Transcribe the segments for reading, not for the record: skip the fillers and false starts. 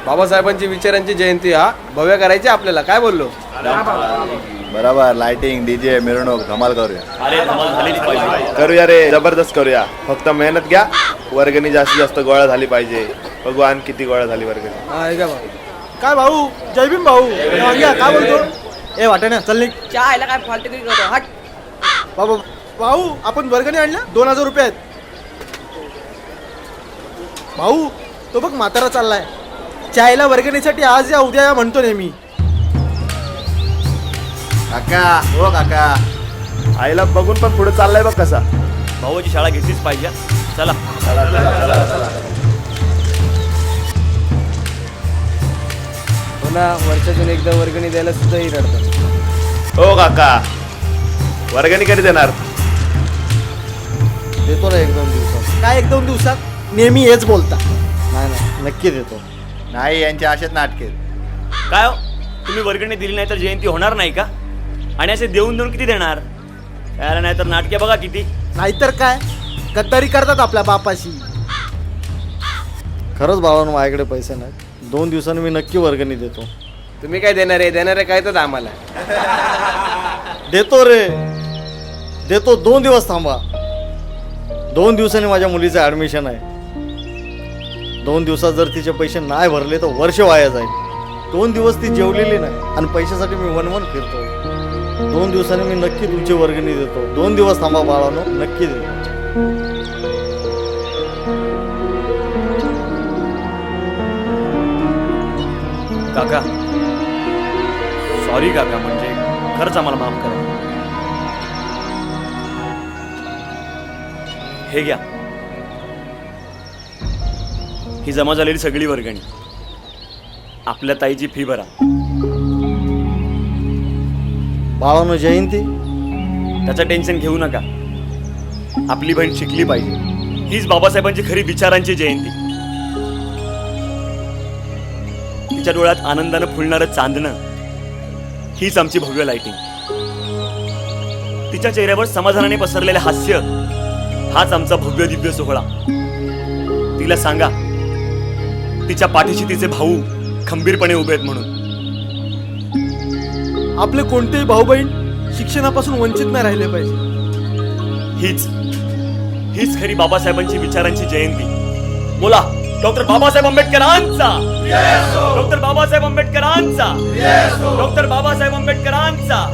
बाबासाहेबांची विचारांची जयंती हा भव्य करायची आपल्याला, काय बोललो? बरोबर. लाइटिंग, डीजे, मिरवणूक धमाल करूया. अरे धमाल झालीच पाहिजे. करूया रे, जबरदस्त करूया. फक्त मेहनत घ्या. वर्गणी जास्तीत जास्त गोळा झाली पाहिजे. भगवान किती गोळा झाली वर्गणी. काय भाऊ, जय भीम भाऊ. काय बोलतो? ए वाटे ना, चल निघ. चहायला काय फालतू करतो, हट. बाबा भाऊ, आपण वर्गणी आणल्या 2000 रुपये आहेत. भाऊ तो बघ म्हातारा चाललाय. चायला वर्गणीसाठी आज या उद्या या म्हणतो नेहमी. काका, हो काका, आईला बघून पण पुढे चाललाय बघ कसा. भाऊची शाळा घेतलीच पाहिजे. चला हो ना, वर्षातून एकदा वर्गणी द्यायला सुद्धा ही रडतात. हो काका, वर्गणी कधी देणार? देतो ना 1-2 दिवसात. काय 1-2 दिवसात? नेहमी हेच बोलता. नाही नक्की देतो. नाही, यांच्या अशाच नाटके. काय हो, तुम्ही वर्गणी दिली नाही तर जयंती होणार नाही का? आणि असे देऊन देऊन किती देणार? त्याला नाही तर नाटके बघा किती. नाहीतर काय, गद्दारी करतात आपल्या बापाशी. खरंच भावानं माझ्याकडे पैसे नाहीत. 2 दिवसांनी मी नक्की वर्गणी देतो. तुम्ही काय देणार आहे? देणार आहे काय तर आम्हाला. देतो रे, देतो. 2 दिवस थांबा. 2 दिवसांनी माझ्या मुलीचं ॲडमिशन आहे. 2 दिवसात जर तिचे पैसे नाही भरले तर वर्ष वाया जाईल. 2 दिवस ती जेवलेली नाही आणि पैशासाठी मी वनवन फिरतो. 2 दिवसांनी मी नक्की तुमची वर्गणी देतो. 2 दिवस थांबा बाळानो, नक्की देतो. काका सॉरी काका, म्हणजे खरंच आम्हाला माफ करा. हे घ्या, ही जमा झालेली सगळी वर्गणी. आपल्या ताईची फी भरा. बाळानो, जयंती त्याचं टेन्शन घेऊ नका. आपली बहीण शिकली पाहिजे. हीच बाबासाहेबांची खरी विचारांची जयंती. तिच्या डोळ्यात आनंदानं फुलणारं चांदणं हीच आमची भव्य लाइटिंग. तिच्या चेहऱ्यावर समाधानाने पसरलेले हास्य हाच आमचा भव्य दिव्य सोहळा. तिला सांगा तिच्या पाठीशी तिचे भाऊ खंबीरपणे उभे आहेत म्हणून. आपले कोणतेही भाऊ बहीण शिक्षणापासून वंचित नाही राहिले पाहिजे. हीच खरी बाबासाहेबांची विचारांची जयंती. बोला, डॉक्टर बाबासाहेब आंबेडकरांचा, डॉक्टर बाबासाहेब आंबेडकरांचा, डॉक्टर बाबासाहेब आंबेडकरांचा,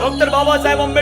डॉक्टर बाबासाहेब आंबेडकर.